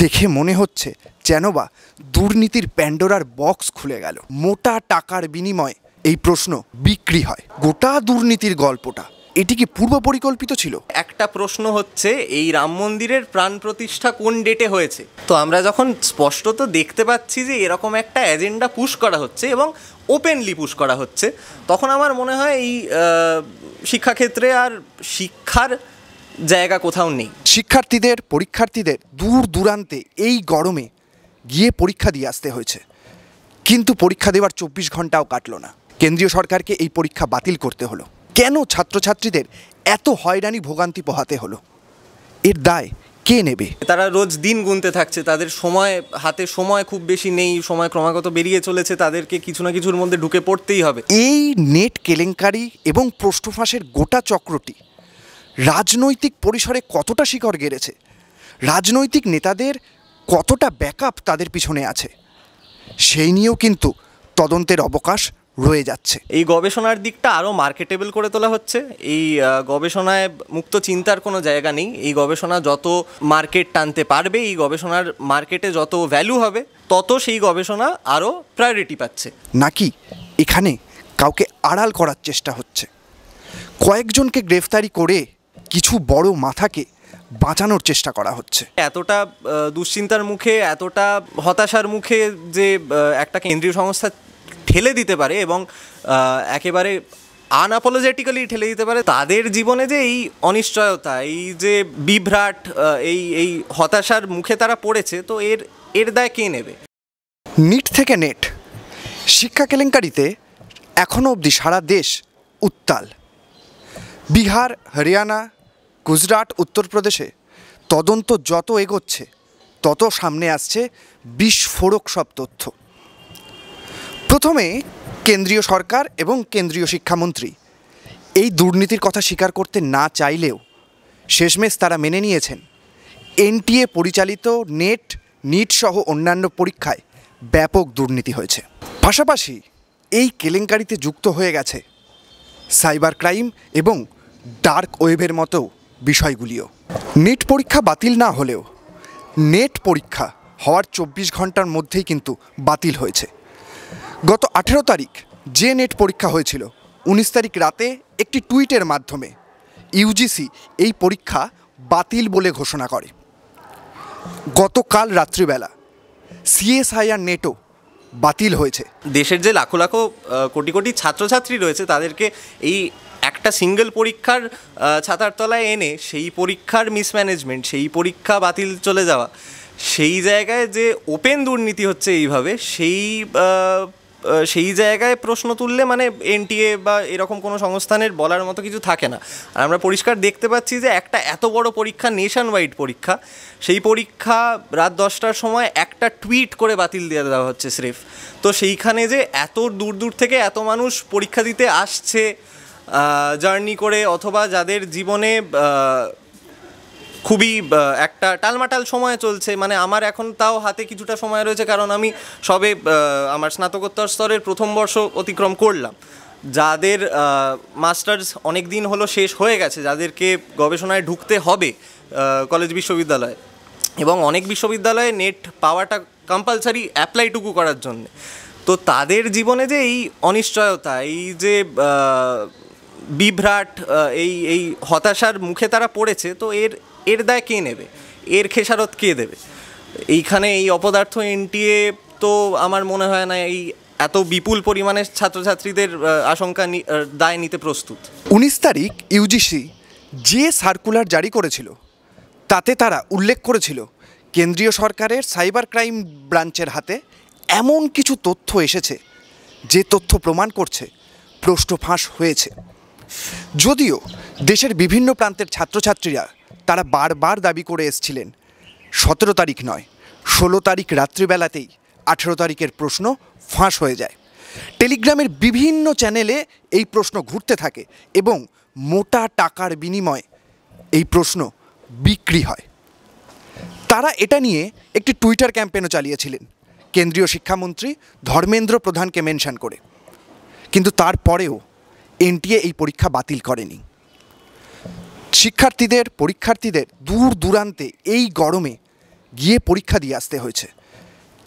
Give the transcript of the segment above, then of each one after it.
দেখে মনে হচ্ছে যেন বা দুর্নীতির প্যান্ডোরার বক্স খুলে গেল। মোটা টাকার বিনিময়ে এই প্রশ্ন বিক্রি হয়। গোটা দুর্নীতির গল্পটা এটি কি পূর্ব পরিকল্পিত ছিল? একটা প্রশ্ন হচ্ছে, এই রাম মন্দিরের প্রাণ প্রতিষ্ঠা কোন ডেটে হয়েছে? তো আমরা যখন স্পষ্টত দেখতে পাচ্ছি যে এরকম একটা এজেন্ডা পুশ করা হচ্ছে এবং ওপেনলি পুশ করা হচ্ছে, তখন আমার মনে হয় এই শিক্ষাক্ষেত্রে আর শিক্ষার জায়গা কোথাও নেই। পরীক্ষার্থীদের দূর দূরান্তে এই গরমে গিয়ে পরীক্ষা দিয়ে আসতে হয়েছে, কিন্তু পরীক্ষা দেওয়ার 24 ঘন্টাও কাটল না। কেন্দ্রীয় সরকারকে এই পরীক্ষা বাতিল করতে হলো। কেন ছাত্রছাত্রীদের এত হয়রানি ভোগান্তি পোহাতে হলো? এর দায় কে নেবে? তারা রোজ দিন গুনতে থাকছে, তাদের হাতে সময় খুব বেশি নেই, সময় ক্রমাগত বেরিয়ে চলেছে, তাদেরকে কিছু না কিছুর মধ্যে ঢুকে পড়তেই হবে। এই নেট কেলেঙ্কারি এবং প্রশ্ন ফাঁসের গোটা চক্রটি রাজনৈতিক পরিসরে কতটা শিকড় গেড়েছে, রাজনৈতিক নেতাদের কতটা ব্যাকআপ তাদের পিছনে আছে, সেই নিয়েও কিন্তু তদন্তের অবকাশ রয়ে যাচ্ছে। এই গবেষণার দিকটা আরও মার্কেটেবল করে তোলা হচ্ছে। এই গবেষণায় মুক্ত চিন্তার কোনো জায়গা নেই। এই গবেষণা যত মার্কেট টানতে পারবে, এই গবেষণার মার্কেটে যত ভ্যালু হবে, তত সেই গবেষণা আরও প্রায়োরিটি পাচ্ছে। নাকি এখানে কাউকে আড়াল করার চেষ্টা হচ্ছে? কয়েকজনকে গ্রেফতারি করে কিছু বড় মাথাকে বাঁচানোর চেষ্টা করা হচ্ছে। এতটা দুশ্চিন্তার মুখে, এতটা হতাশার মুখে যে একটা কেন্দ্রীয় সংস্থা ঠেলে দিতে পারে এবং একেবারে আনঅ্যাপোলজেটিক্যালি ঠেলে দিতে পারে, তাদের জীবনে যে এই অনিশ্চয়তা, এই যে বিভ্রাট, এই হতাশার মুখে তারা পড়েছে, তো এর দায় কে নেবে? নিট থেকে নেট শিক্ষা কেলেঙ্কারিতে এখনও অবধি সারা দেশ উত্তাল। বিহার, হরিয়ানা, গুজরাট, উত্তরপ্রদেশে তদন্ত যত এগোচ্ছে তত সামনে আসছে বিস্ফোরক সব তথ্য। প্রথমে কেন্দ্রীয় সরকার এবং কেন্দ্রীয় শিক্ষামন্ত্রী এই দুর্নীতির কথা স্বীকার করতে না চাইলেও শেষমেশ তারা মেনে নিয়েছেন এনটিএ পরিচালিত নিট সহ অন্যান্য পরীক্ষায় ব্যাপক দুর্নীতি হয়েছে। পাশাপাশি এই কেলেঙ্কারিতে যুক্ত হয়ে গেছে সাইবার ক্রাইম এবং ডার্ক ওয়েবের মতো বিষয়গুলিও। নিট পরীক্ষা বাতিল না হলেও নেট পরীক্ষা হওয়ার 24 ঘন্টার মধ্যেই কিন্তু বাতিল হয়েছে। গত 18 তারিখ যে নেট পরীক্ষা হয়েছিল, 19 তারিখ রাতে একটি টুইটের মাধ্যমে ইউজিসি এই পরীক্ষা বাতিল বলে ঘোষণা করে। গতকাল রাত্রিবেলা সিএসআইআর নেটও বাতিল হয়েছে। দেশের যে লাখো লাখো কোটি কোটি ছাত্রছাত্রী রয়েছে, তাদেরকে এই একটা সিঙ্গেল পরীক্ষার ছাতার তলায় এনে সেই পরীক্ষার মিসম্যানেজমেন্ট, সেই পরীক্ষা বাতিল চলে যাওয়া, সেই জায়গায় যে ওপেন দুর্নীতি হচ্ছে এইভাবে, সেই জায়গায় প্রশ্ন তুললে মানে এনটিএ বা এরকম কোনো সংস্থানের বলার মতো কিছু থাকে না। আর আমরা পরিষ্কার দেখতে পাচ্ছি যে একটা এত বড় পরীক্ষা, নেশন ওয়াইড পরীক্ষা, সেই পরীক্ষা রাত 10টার সময় একটা টুইট করে বাতিল দিয়ে দেওয়া হচ্ছে স্রেফ। তো সেইখানে যে এত দূর দূর থেকে এত মানুষ পরীক্ষা দিতে আসছে জার্নি করে, অথবা যাদের জীবনে খুবই একটা টালমাটাল সময় চলছে, মানে আমার এখন তাও হাতে কিছুটা সময় রয়েছে, কারণ আমি সবে আমার স্নাতকোত্তর স্তরের প্রথম বর্ষ অতিক্রম করলাম। যাদের মাস্টার্স অনেক দিন হলো শেষ হয়ে গেছে, যাদেরকে গবেষণায় ঢুকতে হবে কলেজ বিশ্ববিদ্যালয়ে, এবং অনেক বিশ্ববিদ্যালয়ে নেট পাওয়াটা কম্পালসারি অ্যাপ্লাইটুকু করার জন্যে, তো তাদের জীবনে যে এই অনিশ্চয়তা, এই যে বিভ্রাট, এই হতাশার মুখে তারা পড়েছে, তো এর দায় কে নেবে? এর খেসারত কে দেবে? এইখানে এই অপদার্থ এনটিএ তো আমার মনে হয় না এই এত বিপুল পরিমাণে ছাত্রছাত্রীদের আশঙ্কা দায় নিতে প্রস্তুত। 19 তারিখ ইউজিসি যে সার্কুলার জারি করেছিল তাতে তারা উল্লেখ করেছিল কেন্দ্রীয় সরকারের সাইবার ক্রাইম ব্রাঞ্চের হাতে এমন কিছু তথ্য এসেছে যে তথ্য প্রমাণ করছে প্রশ্ন ফাঁস হয়েছে। যদিও দেশের বিভিন্ন প্রান্তের ছাত্রছাত্রীরা তারা বারবার দাবি করে এসেছিলেন 17 তারিখ নয়, 16 তারিখ রাত্রিবেলাতেই 18 তারিখের প্রশ্ন ফাঁস হয়ে যায়। টেলিগ্রামের বিভিন্ন চ্যানেলে এই প্রশ্ন ঘুরতে থাকে এবং মোটা টাকার বিনিময়ে এই প্রশ্ন বিক্রি হয়। তারা এটা নিয়ে একটি টুইটার ক্যাম্পেইনও চালিয়েছিলেন কেন্দ্রীয় শিক্ষামন্ত্রী ধর্মেন্দ্র প্রধানকে মেনশন করে, কিন্তু তারপরেও এনটিএ এই পরীক্ষা বাতিল করেনি। পরীক্ষার্থীদের দূর দূরান্তে এই গরমে গিয়ে পরীক্ষা দিয়ে আসতে হয়েছে,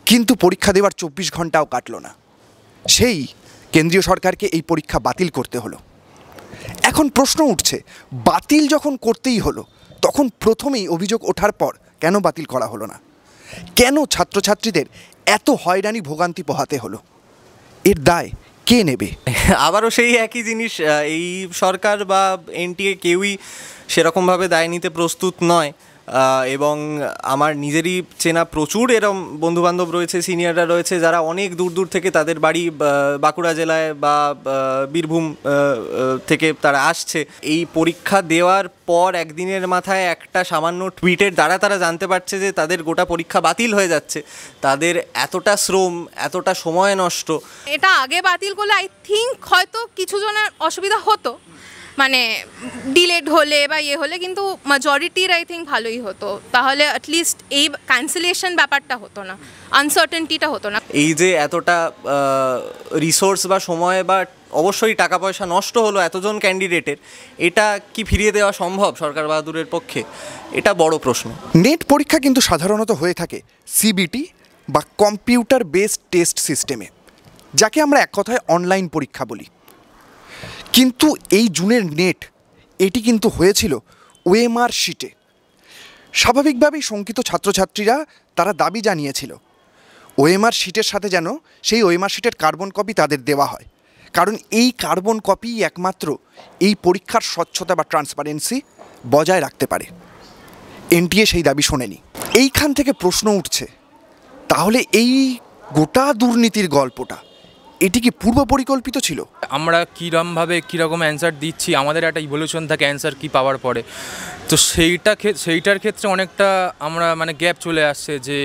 কিন্তু পরীক্ষা দেওয়ার 24 ঘন্টাও কাটল না, সেই কেন্দ্রীয় সরকারকে এই পরীক্ষা বাতিল করতে হলো। এখন প্রশ্ন উঠছে, বাতিল যখন করতেই হলো তখন প্রথমেই অভিযোগ ওঠার পর কেন বাতিল করা হলো না? কেন ছাত্রছাত্রীদের এত হয়রানি ভোগান্তি পোহাতে হলো? এর দায় কে নেবে? আবারও সেই একই জিনিস, এই সরকার বা এনটিএ কেউই সেরকমভাবে দায় নিতে প্রস্তুত নয়। এবং আমার নিজেরই চেনা প্রচুর এরম বন্ধুবান্ধব রয়েছে, সিনিয়ররা রয়েছে, যারা অনেক দূর দূর থেকে, তাদের বাড়ি বাঁকুড়া জেলায় বা বীরভূম থেকে তারা আসছে। এই পরীক্ষা দেওয়ার পর একদিনের মাথায় একটা সামান্য টুইটের দ্বারা তারা জানতে পারছে যে তাদের গোটা পরীক্ষা বাতিল হয়ে যাচ্ছে। তাদের এতটা শ্রম, এতটা সময় নষ্ট। এটা আগে বাতিল করলে আই থিঙ্ক হয়তো কিছু জনের অসুবিধা হতো, মানে ডিলেড হলে বা ইয়ে হলে, কিন্তু মেজরিটির আই থিঙ্ক ভালোই হতো। তাহলে অ্যাটলিস্ট এই ক্যান্সেলেশন ব্যাপারটা হতো না, আনসার্টেনটিটা হতো না। এই যে এতটা রিসোর্স বা সময় বা অবশ্যই টাকা পয়সা নষ্ট হলো এতজন ক্যান্ডিডেটের, এটা কি ফিরিয়ে দেওয়া সম্ভব সরকার বাহাদুরের পক্ষে? এটা বড় প্রশ্ন। নেট পরীক্ষা কিন্তু সাধারণত হয়ে থাকে সিবিটি বা কম্পিউটার বেসড টেস্ট সিস্টেমে, যাকে আমরা এক কথায় অনলাইন পরীক্ষা বলি। কিন্তু এই জুনের নেট, এটি কিন্তু হয়েছিল ওএমআর শিটে। স্বাভাবিকভাবেই শঙ্কিত ছাত্রছাত্রীরা তারা দাবি জানিয়েছিল ওএমআর শিটের সাথে যেন সেই ওএমআর শিটের কার্বন কপি তাদের দেওয়া হয়, কারণ এই কার্বন কপিই একমাত্র এই পরীক্ষার স্বচ্ছতা বা ট্রান্সপারেন্সি বজায় রাখতে পারে। এনটিএ সেই দাবি শোনেনি। এইখান থেকে প্রশ্ন উঠছে, তাহলে এই গোটা দুর্নীতির গল্পটা, এটি কি পূর্ব পরিকল্পিত ছিল? আমরা কীরকম অ্যান্সার দিচ্ছি, আমাদের একটা ইভলিউশন থাকে অ্যান্সার কি পাওয়ার পরে, তো সেইটার ক্ষেত্রে অনেকটা আমরা মানে গ্যাপ চলে আসছে, যে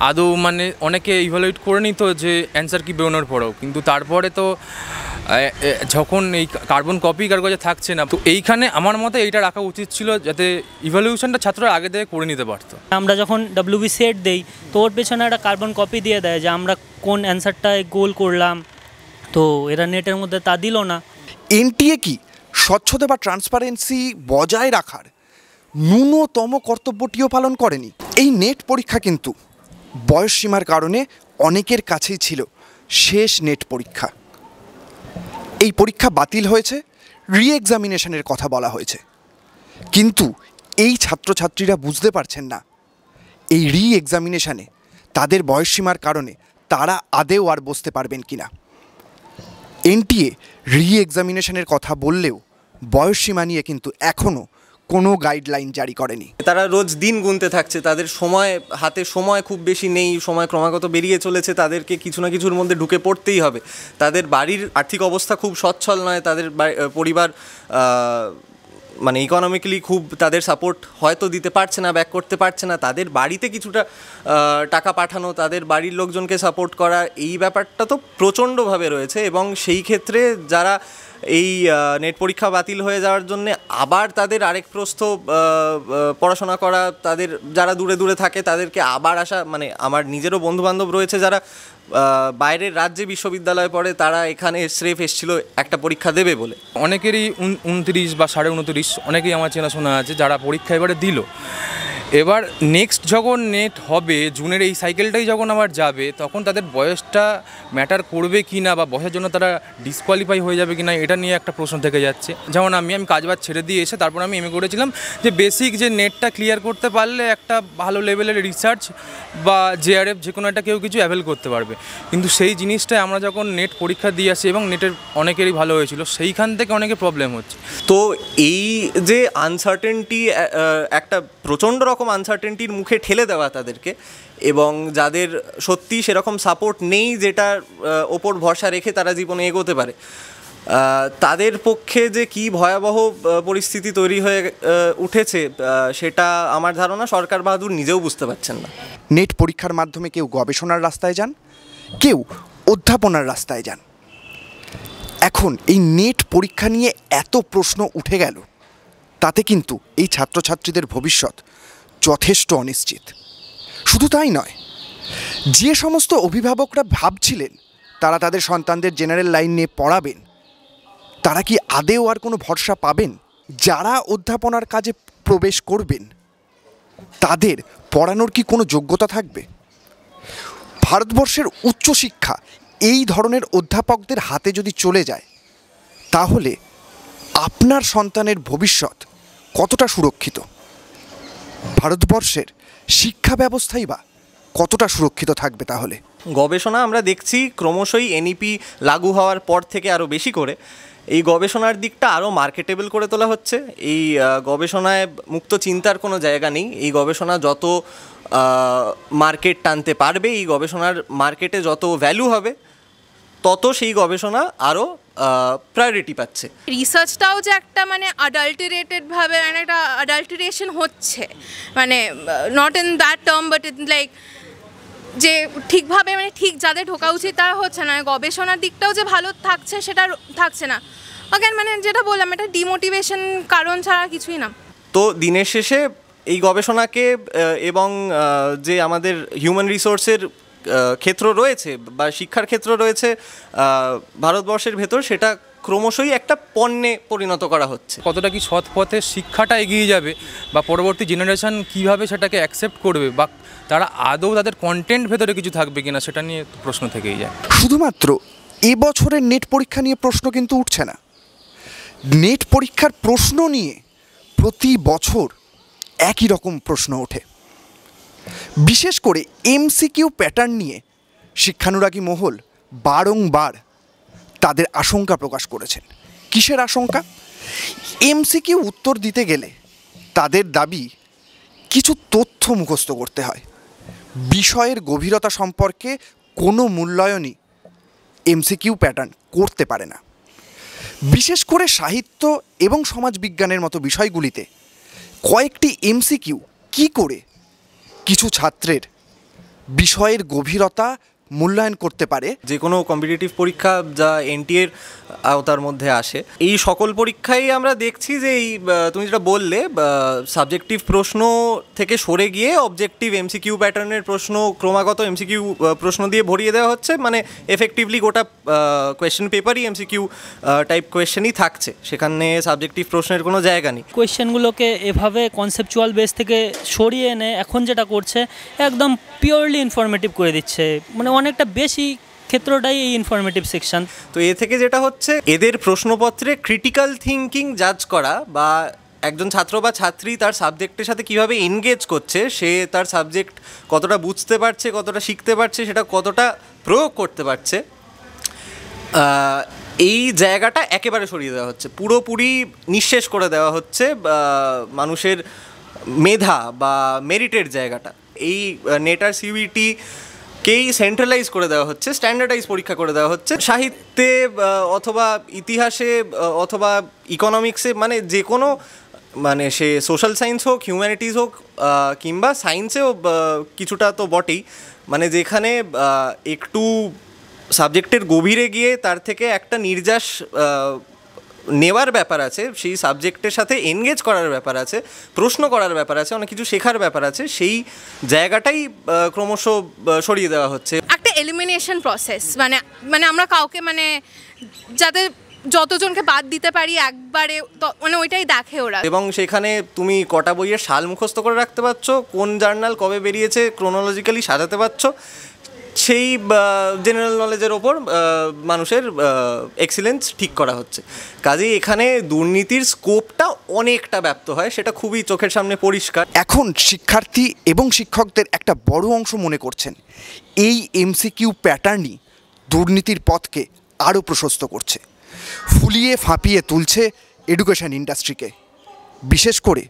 আদৌ মানে অনেকে ইভ্যালুয়েট করে নিত যে অ্যান্সার কি বেরোনোর পরেও, কিন্তু তারপরে তো যখন এই কার্বন কপি কার কাছে থাকছে না, তো এইখানে আমার মতে এইটা রাখা উচিত ছিল, যাতে ইভ্যালুয়েশনটা ছাত্ররা আগে থেকে করে নিতে পারতো। আমরা যখন WB সেট দেই তো ওর পেছনে একটা কার্বন কপি দিয়ে দেয় যে আমরা কোন অ্যান্সারটায় গোল করলাম, তো এরা নেটের মধ্যে তা দিল না। এনটিএ কি স্বচ্ছতা বা ট্রান্সপারেন্সি বজায় রাখার ন্যূনতম কর্তব্যটিও পালন করেনি? এই নেট পরীক্ষা কিন্তু বয়সসীমার কারণে অনেকের কাছেই ছিল শেষ নেট পরীক্ষা। এই পরীক্ষা বাতিল হয়েছে, রি এক্সামিনেশনের কথা বলা হয়েছে, কিন্তু এই ছাত্রছাত্রীরা বুঝতে পারছেন না এই রি এক্সামিনেশানে তাদের বয়সসীমার কারণে তারা আদেও আর বসতে পারবেন কিনা। এনটিএ রি এক্সামিনেশনের কথা বললেও বয়সসীমা নিয়ে কিন্তু এখনও কোনো গাইডলাইন জারি করেনি। তারা রোজ দিন গুনতে থাকছে, তাদের হাতে সময় খুব বেশি নেই, সময় ক্রমাগত বেরিয়ে চলেছে, তাদেরকে কিছু না কিছুর মধ্যে ঢুকে পড়তেই হবে। তাদের বাড়ির আর্থিক অবস্থা খুব সচ্ছল নয়, তাদের পরিবার মানে ইকোনমিক্যালি খুব তাদের সাপোর্ট হয়তো দিতে পারছে না, ব্যাক করতে পারছে না। তাদের বাড়িতে কিছুটা টাকা পাঠানো, তাদের বাড়ির লোকজনকে সাপোর্ট করা, এই ব্যাপারটা তো প্রচণ্ডভাবে রয়েছে। এবং সেই ক্ষেত্রে যারা এই নেট পরীক্ষা বাতিল হয়ে যাওয়ার জন্যে আবার তাদের আরেক প্রস্থ পড়াশোনা করা, তাদের যারা দূরে দূরে থাকে তাদেরকে আবার আসা, মানে আমার নিজেরও বন্ধুবান্ধব রয়েছে যারা বাইরের রাজ্যে বিশ্ববিদ্যালয়ে পড়ে, তারা এখানে স্রেফ এসেছিল একটা পরীক্ষা দেবে বলে। অনেকেরই 29 বা 29.5 অনেকেই আমার চেনাশোনা আছে যারা পরীক্ষা এবারে দিল। এবার নেক্সট যখন নেট হবে, জুনের এই সাইকেলটাই যখন আবার যাবে, তখন তাদের বয়সটা ম্যাটার করবে কি না, বা বয়সের জন্য তারা ডিসকোয়ালিফাই হয়ে যাবে কি না, এটা নিয়ে একটা প্রশ্ন থেকে যাচ্ছে। যেমন আমি কাজবাজ ছেড়ে দিয়ে এসে তারপর আমি এমএ করেছিলাম, যে বেসিক যে নেটটা ক্লিয়ার করতে পারলে একটা ভালো লেভেলের রিসার্চ বা জেআরএফ যে কোনো একটা কেউ কিছু অ্যাভেল করতে পারবে। কিন্তু সেই জিনিসটাই আমরা যখন নেট পরীক্ষা দিয়ে আসি, এবং নেটের অনেকেরই ভালো হয়েছিল, সেইখান থেকে অনেকে প্রবলেম হচ্ছে। তো এই যে আনসার্টেনটি, একটা প্রচণ্ড রকম আনসার্টেনটির মুখে ঠেলে দেওয়া তাদেরকে, এবং যাদের সত্যি সেরকম সাপোর্ট নেই যেটার ওপর ভরসা রেখে তারা জীবনে এগোতে পারে, তাদের পক্ষে যে কি ভয়াবহ পরিস্থিতি তৈরি হয়ে উঠেছে, সেটা আমার ধারণা সরকার বাহাদুর নিজেও বুঝতে পারছেন না। নেট পরীক্ষার মাধ্যমে কেউ গবেষণার রাস্তায় যান, কেউ অধ্যাপনার রাস্তায় যান। এখন এই নেট পরীক্ষা নিয়ে এত প্রশ্ন উঠে গেল, তাতে কিন্তু এই ছাত্রছাত্রীদের ভবিষ্যৎ যথেষ্ট অনিশ্চিত। শুধু তাই নয়, যে সমস্ত অভিভাবকরা ভাবছিলেন তারা তাদের সন্তানদের জেনারেল লাইন নিয়ে পড়াবেন, তারা কি আদেও আর কোনো ভরসা পাবেন? যারা অধ্যাপনার কাজে প্রবেশ করবেন, তাদের পড়ানোর কি কোনো যোগ্যতা থাকবে? ভারতবর্ষের উচ্চশিক্ষা এই ধরনের অধ্যাপকদের হাতে যদি চলে যায়, তাহলে আপনার সন্তানের ভবিষ্যৎ কতটা সুরক্ষিত? ভারতবর্ষের শিক্ষা ব্যবস্থাই বা কতটা সুরক্ষিত থাকবে তাহলে? গবেষণা আমরা দেখছি ক্রমশই এনইপি লাগু হওয়ার পর থেকে আরও বেশি করে এই গবেষণার দিকটা আরও মার্কেটেবল করে তোলা হচ্ছে। এই গবেষণায় মুক্ত চিন্তার কোনো জায়গা নেই। এই গবেষণা যত মার্কেট টানতে পারবে, এই গবেষণার মার্কেটে যত ভ্যালু হবে, তত সেই গবেষণা আরও প্রায়োরিটি পাচ্ছে। রিসার্চটাও যে একটা মানে অ্যাডাল্টারেটেডভাবে মানে একটা অ্যাডাল্টারেশন হচ্ছে, মানে not in that term but in like যে ঠিকভাবে মানে ঠিক যাদের ঢোকা উচিত তারা হচ্ছে না। গবেষণার দিকটাও যে ভালো থাকছে সেটা থাকছে না। অ্যাগেন মানে যেটা বললাম, এটা ডিমোটিভেশন কারণ ছাড়া কিছুই না। তো দিনের শেষে এই গবেষণাকে এবং যে আমাদের হিউম্যান রিসোর্সের ক্ষেত্র রয়েছে বা শিক্ষার ক্ষেত্র রয়েছে ভারতবর্ষের ভেতর, সেটা ক্রমশই একটা পণ্যে পরিণত করা হচ্ছে। কতটা কি সৎ পথে শিক্ষাটা এগিয়ে যাবে বা পরবর্তী জেনারেশন কিভাবে সেটাকে অ্যাকসেপ্ট করবে, বা তারা আদৌ তাদের কন্টেন্ট ভেতরে কিছু থাকবে কিনা, সেটা নিয়ে প্রশ্ন থেকেই যায়। শুধুমাত্র এবছরের নেট পরীক্ষা নিয়ে প্রশ্ন কিন্তু উঠছে না। নেট পরীক্ষার প্রশ্ন নিয়ে প্রতি বছর একই রকম প্রশ্ন ওঠে। বিশেষ করে এমসিকিউ প্যাটার্ন নিয়ে শিক্ষানুরাগী মহল বারংবার তাদের আশঙ্কা প্রকাশ করেছেন। কিসের আশঙ্কা? এমসিকিউ উত্তর দিতে গেলে তাদের দাবি কিছু তথ্য মুখস্থ করতে হয়। বিষয়ের গভীরতা সম্পর্কে কোনো মূল্যায়নই এমসিকিউ প্যাটার্ন করতে পারে না। বিশেষ করে সাহিত্য এবং সমাজবিজ্ঞানের মতো বিষয়গুলিতে কয়েকটি এমসিকিউ কী করে কিছু ছাত্রের বিষয়ের গভীরতা মূল্যায়ন করতে পারে? যে কোনো কম্পিটিটিভ পরীক্ষা যা এনটিএর আওতার মধ্যে আসে, এই সকল পরীক্ষায় আমরা দেখছি যে এই তুমি যেটা বললে সাবজেক্টিভ প্রশ্ন থেকে সরে গিয়ে অবজেক্টিভ এমসিকিউ প্যাটার্নের প্রশ্ন, ক্রমাগত এমসিকিউ প্রশ্ন দিয়ে ভরিয়ে দেওয়া হচ্ছে। মানে এফেক্টিভলি গোটা কোয়েশ্চেন পেপারই এমসিকিউ টাইপ কোয়েশ্চেনই থাকছে, সেখানে সাবজেক্টিভ প্রশ্নের কোনো জায়গা নেই। কোয়েশ্চেনগুলোকে এভাবে কনসেপচুয়াল বেস থেকে সরিয়ে এনে এখন যেটা করছে একদম পিওরলি ইনফরমেটিভ করে দিচ্ছে, মানে অনেকটা বেশি ক্ষেত্রটাই এই ইনফরমেটিভ সেকশন। তো এ থেকে যেটা হচ্ছে, এদের প্রশ্নপত্রে ক্রিটিক্যাল থিঙ্কিং জাজ করা বা একজন ছাত্র বা ছাত্রী তার সাবজেক্টের সাথে কিভাবে এনগেজ করছে, সে তার সাবজেক্ট কতটা বুঝতে পারছে, কতটা শিখতে পারছে, সেটা কতটা প্রয়োগ করতে পারছে, এই জায়গাটা একেবারে সরিয়ে দেওয়া হচ্ছে। পুরোপুরি নিঃশেষ করে দেওয়া হচ্ছে মানুষের মেধা বা মেরিটের জায়গাটা। এই নেট আর সিইউইটি কেই সেন্ট্রালাইজ করে দেওয়া হচ্ছে, স্ট্যান্ডার্ডাইজ পরীক্ষা করে দেওয়া হচ্ছে। সাহিত্যে অথবা ইতিহাসে অথবা ইকোনমিক্সে, মানে যে কোনো, মানে সে সোশ্যাল সায়েন্স হোক, হিউম্যানিটিস হোক কিংবা সায়েন্সেও কিছুটা তো বটেই, মানে যেখানে একটু সাবজেক্টের গভীরে গিয়ে তার থেকে একটা নির্যাস নেওয়ার ব্যাপার আছে, সেই সাবজেক্টের সাথে এনগেজ করার ব্যাপার আছে, প্রশ্ন করার ব্যাপার আছে, অনেক কিছু শেখার ব্যাপার আছে, সেই জায়গাটাই ক্রমশ সরিয়ে দেওয়া হচ্ছে। একটা এলিমিনেশন প্রসেস, মানে মানে আমরা কাউকে মানে যাতে যতজনকে বাদ দিতে পারি একবারে, মানে ওইটাই দেখে ওরা। এবং সেখানে তুমি কটা বইয়ের সাল মুখস্থ করে রাখতে পারছো, কোন জার্নাল কবে বেরিয়েছে ক্রোনোলজিক্যালি সাজাতে পারছো, সেই জেনারেল নলেজের ওপর মানুষের এক্সিলেন্স ঠিক করা হচ্ছে। কাজেই এখানে দুর্নীতির স্কোপটা অনেকটা ব্যাপ্ত হয়, সেটা খুবই চোখের সামনে পরিষ্কার। এখন শিক্ষার্থী এবং শিক্ষকদের একটা বড় অংশ মনে করছেন এই এমসিকিউ প্যাটার্নই দুর্নীতির পথকে আরও প্রশস্ত করছে, ফুলিয়ে ফাঁপিয়ে তুলছে এডুকেশন ইন্ডাস্ট্রিকে। বিশেষ করে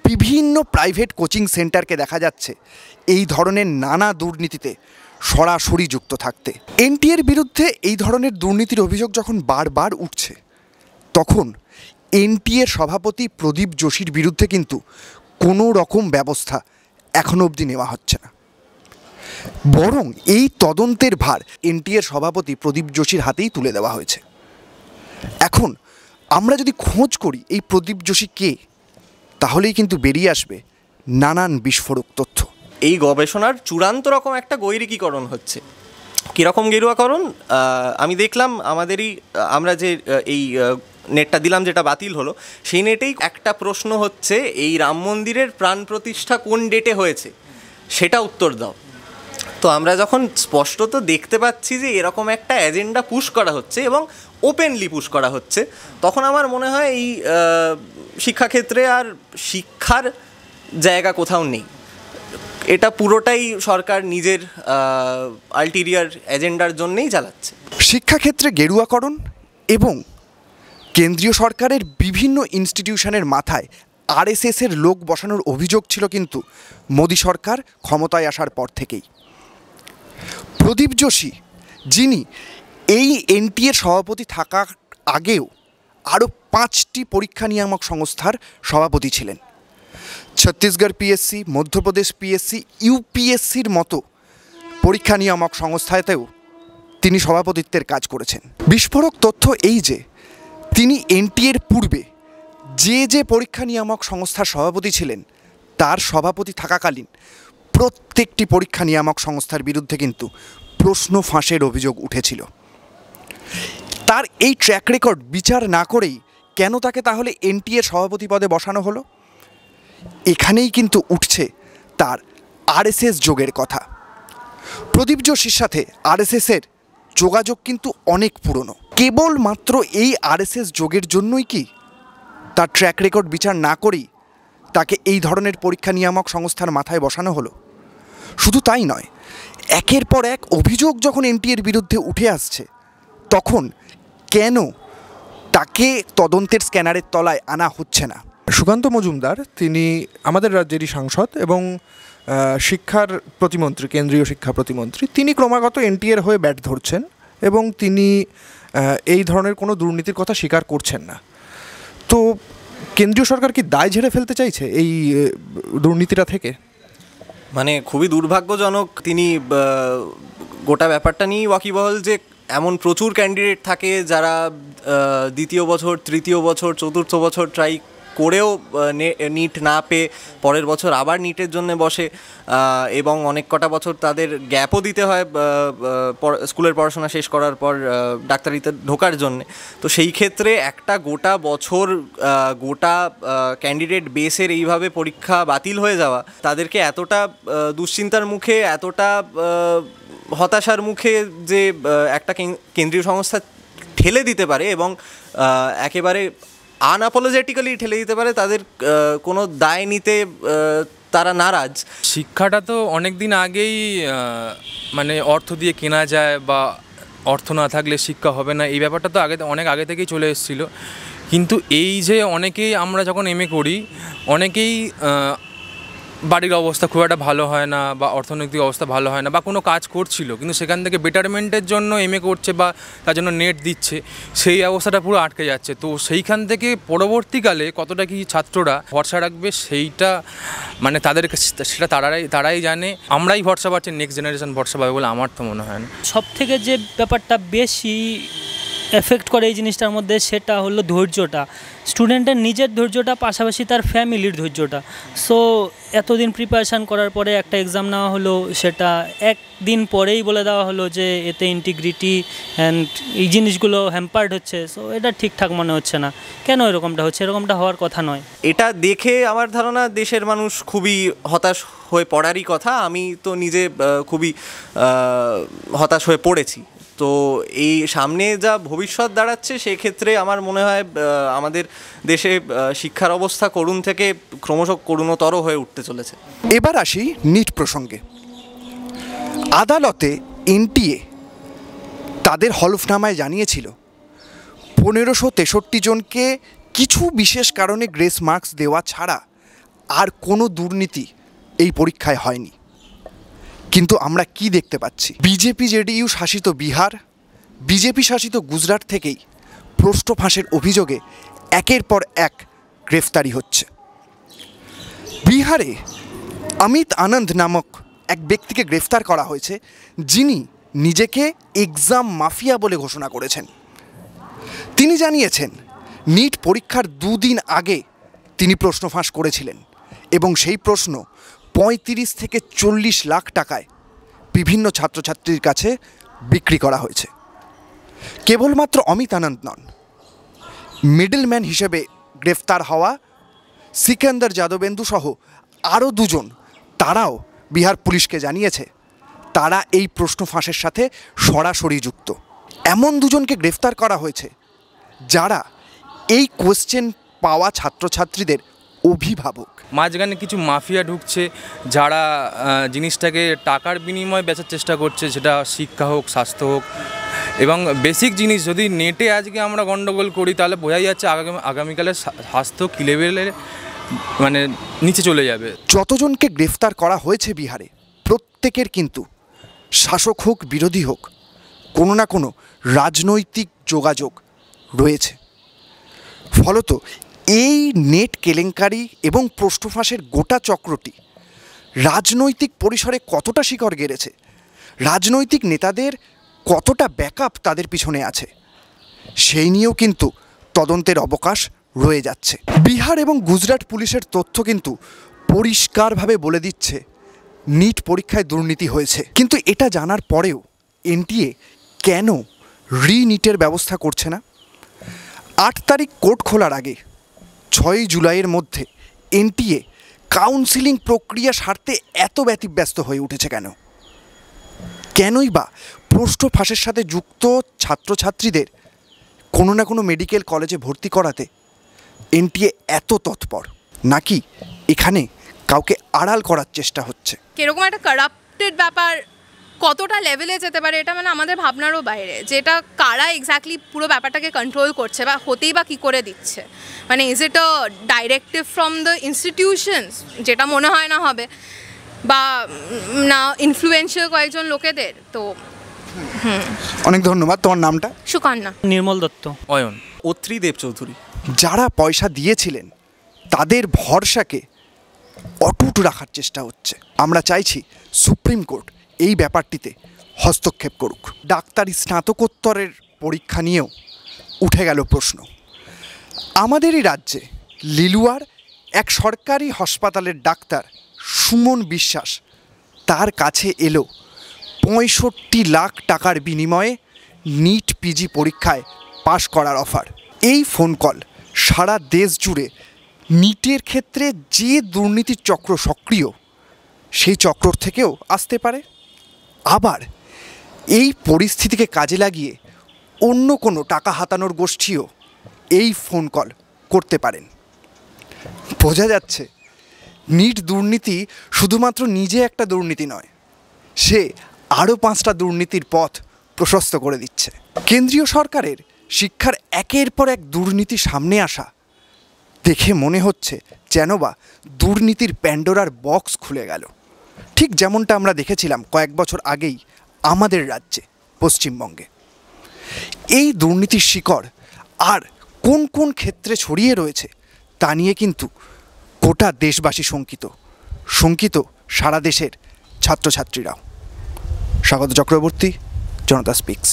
বিভিন্ন প্রাইভেট কোচিং সেন্টারকে দেখা যাচ্ছে এই ধরনের নানা দুর্নীতিতে সরাসরি যুক্ত থাকতে। এনটিএর বিরুদ্ধে এই ধরনের দুর্নীতির অভিযোগ যখন বারবার উঠছে, তখন এনটিএর সভাপতি প্রদীপ যোশীর বিরুদ্ধে কিন্তু কোনো রকম ব্যবস্থা এখনো অবধি নেওয়া হচ্ছে না, বরং এই তদন্তের ভার এনটিএর সভাপতি প্রদীপ যোশীর হাতেই তুলে দেওয়া হয়েছে। এখন আমরা যদি খোঁজ করি এই প্রদীপ যোশী কে, তাহলেই কিন্তু বেরিয়ে আসবে নানান বিস্ফোরক তথ্য। এই গবেষণার চূড়ান্ত রকম একটা গৈরিকীকরণ হচ্ছে। কীরকম গেরুয়াকরণ? আমি দেখলাম আমরা যে এই নেটটা দিলাম যেটা বাতিল হলো, সেই নেটেই একটা প্রশ্ন হচ্ছে এই রাম মন্দিরের প্রাণ প্রতিষ্ঠা কোন ডেটে হয়েছে সেটা উত্তর দাও। তো আমরা যখন স্পষ্টত দেখতে পাচ্ছি যে এরকম একটা এজেন্ডা পুশ করা হচ্ছে এবং ওপেনলি পুশ করা হচ্ছে, তখন আমার মনে হয় এই শিক্ষাক্ষেত্রে আর শিক্ষার জায়গা কোথাও নেই। এটা পুরোটাই সরকার নিজের আলটিরিয়ার এজেন্ডার জন্যেই চালাচ্ছে। শিক্ষাক্ষেত্রে গেরুয়াকরণ এবং কেন্দ্রীয় সরকারের বিভিন্ন ইনস্টিটিউশনের মাথায় আরএসএসের লোক বসানোর অভিযোগ ছিল কিন্তু মোদী সরকার ক্ষমতায় আসার পর থেকেই। প্রদীপ যোশী, যিনি এই এনটিএর সভাপতি থাকার আগেও আরও 5টি পরীক্ষা নিয়ামক সংস্থার সভাপতি ছিলেন। ছত্তিশগড় পিএসসি, মধ্যপ্রদেশ পিএসসি, ইউপিএসসির মতো পরীক্ষা নিয়ামক সংস্থাতেও তিনি সভাপতিত্বের কাজ করেছেন। বিস্ফোরক তথ্য এই যে তিনি এনটিএর পূর্বে যে পরীক্ষা নিয়ামক সংস্থার সভাপতি ছিলেন তার সভাপতি থাকাকালীন প্রত্যেকটি পরীক্ষা নিয়ামক সংস্থার বিরুদ্ধে কিন্তু প্রশ্ন ফাঁসের অভিযোগ উঠেছিল। তার এই ট্র্যাক রেকর্ড বিচার না করেই কেন তাকে তাহলে এনটিএর সভাপতি পদে বসানো হলো? এখানেই কিন্তু উঠছে তার আরএসএস যোগের কথা। প্রদীপ যোশীর সাথে আরএসএসের যোগাযোগ কিন্তু অনেক পুরনো। কেবলমাত্র এই আরএসএস যোগের জন্যই কি তার ট্র্যাক রেকর্ড বিচার না করেই তাকে এই ধরনের পরীক্ষা নিয়ামক সংস্থার মাথায় বসানো হলো? শুধু তাই নয়, একের পর এক অভিযোগ যখন এনটিএর বিরুদ্ধে উঠে আসছে তখন কেন তাকে তদন্তের স্ক্যানারের তলায় আনা হচ্ছে না? সুকান্ত মজুমদার, তিনি আমাদের রাজ্যেরই সাংসদ এবং শিক্ষার প্রতিমন্ত্রী, কেন্দ্রীয় শিক্ষা প্রতিমন্ত্রী। তিনি ক্রমাগত এনটিএর হয়ে ব্যাট ধরছেন এবং তিনি এই ধরনের কোনো দুর্নীতির কথা স্বীকার করছেন না। তো কেন্দ্রীয় সরকার কি দায় ঝেড়ে ফেলতে চাইছে এই দুর্নীতিটা থেকে? মানে খুবই দুর্ভাগ্যজনক তিনি গোটা ব্যাপারটা নিয়েই ওয়াকিবহল যে এমন প্রচুর ক্যান্ডিডেট থাকে যারা দ্বিতীয় বছর, তৃতীয় বছর, চতুর্থ বছর ট্রাই করেও নিট না পেয়ে পরের বছর আবার নিটের জন্য বসে এবং অনেক কটা বছর তাদের গ্যাপও দিতে হয় স্কুলের পড়াশোনা শেষ করার পর ডাক্তারিতে ঢোকার জন্যে। তো সেই ক্ষেত্রে একটা গোটা বছর গোটা ক্যান্ডিডেট বেসের এইভাবে পরীক্ষা বাতিল হয়ে যাওয়া তাদেরকে এতটা দুশ্চিন্তার মুখে, এতটা হতাশার মুখে যে একটা কেন্দ্রীয় সংস্থা ঠেলে দিতে পারে এবং একেবারে আনঅ্যাপোলজেটিক্যালি ঠেলে দিতে পারে, তাদের কোনো দায় নিতে তারা নারাজ। শিক্ষাটা তো অনেক দিন আগেই মানে অর্থ দিয়ে কেনা যায় বা অর্থ না থাকলে শিক্ষা হবে না, এই ব্যাপারটা তো অনেক আগে থেকেই চলে এসেছিলো। কিন্তু এই যে অনেকেই আমরা যখন এমএ করি অনেকেই বাড়ির অবস্থা খুব একটা ভালো হয় না বা অর্থনৈতিক অবস্থা ভালো হয় না বা কোনো কাজ করছিল কিন্তু সেখান থেকে বেটারমেন্টের জন্য এমএ করছে বা তার জন্য নেট দিচ্ছে, সেই অবস্থাটা পুরো আটকে যাচ্ছে। তো সেইখান থেকে পরবর্তীকালে কতটা কি ছাত্ররা ভরসা রাখবে সেইটা মানে তাদেরকে সেটা তারাই জানে। আমরাই ভরসা পাচ্ছি, নেক্সট জেনারেশন ভরসা পাবে বলে আমার তো মনে হয় না। সব থেকে যে ব্যাপারটা বেশি এফেক্ট করে এই জিনিসটার মধ্যে সেটা হলো ধৈর্যটা, স্টুডেন্টের নিজের ধৈর্যটা, পাশাপাশি তার ফ্যামিলির ধৈর্যটা। সো এতদিন প্রিপারেশান করার পরে একটা এক্সাম নেওয়া হলো, সেটা একদিন পরেই বলে দেওয়া হলো যে এতে ইন্টিগ্রিটি অ্যান্ড এই জিনিসগুলো হ্যাম্পার্ড হচ্ছে। সো এটা ঠিকঠাক মনে হচ্ছে না। কেন এরকমটা হচ্ছে? এরকমটা হওয়ার কথা নয়। এটা দেখে আমার ধারণা দেশের মানুষ খুবই হতাশ হয়ে পড়ারই কথা। আমি তো নিজে খুবই হতাশ হয়ে পড়েছি। তো এই সামনে যা ভবিষ্যৎ দাঁড়াচ্ছে সেক্ষেত্রে আমার মনে হয় আমাদের দেশে শিক্ষার অবস্থা করুণ থেকে ক্রমশ করুণতর হয়ে উঠতে চলেছে। এবার আসি নিট প্রসঙ্গে। আদালতে এনটিএ তাদের হলফনামায় জানিয়েছিল 1563 জনকে কিছু বিশেষ কারণে গ্রেস মার্কস দেওয়া ছাড়া আর কোনো দুর্নীতি এই পরীক্ষায় হয়নি। কিন্তু আমরা কি দেখতে পাচ্ছি? বিজেপি জেডিইউ শাসিত বিহার, বিজেপি শাসিত গুজরাট থেকেই প্রশ্ন ফাঁসের অভিযোগে একের পর এক গ্রেফতারি হচ্ছে। বিহারে অমিত আনন্দ নামক এক ব্যক্তিকে গ্রেফতার করা হয়েছে, যিনি নিজেকে এক্সাম মাফিয়া বলে ঘোষণা করেছেন। তিনি জানিয়েছেন নিট পরীক্ষার 2 দিন আগে তিনি প্রশ্ন ফাঁস করেছিলেন এবং সেই প্রশ্ন 35 থেকে 40 লাখ টাকায় বিভিন্ন ছাত্রছাত্রীর কাছে বিক্রি করা হয়েছে। কেবলমাত্র অমিত আনন্দ নন, মিডলম্যান হিসেবে গ্রেফতার হওয়া সিকান্দার যাদবেন্দু সহ আরও দুজন, তারাও বিহার পুলিশকে জানিয়েছে তারা এই প্রশ্ন ফাঁসের সাথে সরাসরি যুক্ত। এমন দুজনকে গ্রেফতার করা হয়েছে যারা এই কোয়েশ্চেন পাওয়া ছাত্রছাত্রীদের অভিভাবক। মাঝখানে কিছু মাফিয়া ঢুকছে যারা জিনিসটাকে টাকার বিনিময়ে বেচার চেষ্টা করছে, সেটা শিক্ষা হোক, স্বাস্থ্য হোক, এবং বেসিক জিনিস যদি নেটে আজকে আমরা গন্ডগোল করি তাহলে বোঝাই যাচ্ছে আগামীকালে স্বাস্থ্য কী লেভেলের মানে নিচে চলে যাবে। যতজনকে গ্রেফতার করা হয়েছে বিহারে, প্রত্যেকের কিন্তু শাসক হোক বিরোধী হোক কোনো না কোনো রাজনৈতিক যোগাযোগ রয়েছে। ফলত এই নেট কেলেঙ্কারি এবং প্রশ্ন ফাঁসের গোটা চক্রটি রাজনৈতিক পরিসরে কতটা শিকড় গেড়েছে, রাজনৈতিক নেতাদের কতটা ব্যাকআপ তাদের পিছনে আছে, সেই নিয়েও কিন্তু তদন্তের অবকাশ রয়ে যাচ্ছে। বিহার এবং গুজরাট পুলিশের তথ্য কিন্তু পরিষ্কারভাবে বলে দিচ্ছে নিট পরীক্ষায় দুর্নীতি হয়েছে। কিন্তু এটা জানার পরেও এনটিএ কেন রিনিটের ব্যবস্থা করছে না? 8 তারিখ কোর্ট খোলার আগে 6 জুলাইয়ের মধ্যে এনটিএ কাউন্সিলিং প্রক্রিয়া সারতে এত ব্যতিব্যস্ত হয়ে উঠেছে কেন? কেনই বা প্রশ্ন ফাঁসের সাথে যুক্ত ছাত্রছাত্রীদের কোনো না কোনো মেডিকেল কলেজে ভর্তি করাতে এনটিএ এত তৎপর? নাকি এখানে কাউকে আড়াল করার চেষ্টা হচ্ছে? কিরকম একটা কারাপ্টেড ব্যাপার কতটা লেভেলে যেতে পারে এটা মানে আমাদের ভাবনারও বাইরে, যেটা কারা এক্স্যাক্টলি পুরো ব্যাপারটাকে কন্ট্রোল করছে বা হতেই বা কী করে দিচ্ছে। মানে is it a directive from the institutions, যেটা মনে হয় না হবে, বা না ইনফ্লুয়েন্সিয়াল কয়েকজন লোকেদের? তো অনেক ধন্যবাদ। তোমার নামটা? সুকন্যা। নির্মল দত্ত। অয়ন। অত্রি দেব চৌধুরী। যারা পয়সা দিয়েছিলেন তাদের ভরসাকে অটুট রাখার চেষ্টা হচ্ছে। আমরা চাইছি সুপ্রিম কোর্ট এই ব্যাপারটিতে হস্তক্ষেপ করুক। ডাক্তারি স্নাতকোত্তরের পরীক্ষা নিয়েও উঠে গেল প্রশ্ন। আমাদেরই রাজ্যে লিলুয়ার এক সরকারি হাসপাতালের ডাক্তার সুমন বিশ্বাস, তার কাছে এলো 65 লাখ টাকার বিনিময়ে নিট পিজি পরীক্ষায় পাশ করার অফার। এই ফোন কল সারা দেশ জুড়ে নিটের ক্ষেত্রে যে দুর্নীতির চক্র সক্রিয় সেই চক্র থেকেও আসতে পারে। আবার এই পরিস্থিতিকে কাজে লাগিয়ে অন্য কোনো টাকা হাতানোর গোষ্ঠীও এই ফোন কল করতে পারেন। বোঝা যাচ্ছে নিট দুর্নীতি শুধুমাত্র নিজে একটা দুর্নীতি নয়, সে আরও 5টা দুর্নীতির পথ প্রশস্ত করে দিচ্ছে। কেন্দ্রীয় সরকারের শিক্ষার একের পর এক দুর্নীতি সামনে আসা দেখে মনে হচ্ছে যেন বা দুর্নীতির প্যান্ডোরার বক্স খুলে গেল, ঠিক যেমনটা আমরা দেখেছিলাম কয়েক বছর আগেই আমাদের রাজ্যে পশ্চিমবঙ্গে। এই দুর্নীতির শিকড় আর কোন কোন ক্ষেত্রে ছড়িয়ে রয়েছে তা নিয়ে কিন্তু গোটা দেশবাসী শঙ্কিত সারা দেশের ছাত্রছাত্রীরাও। স্বাগত চক্রবর্তী, জনতা স্পিক্স।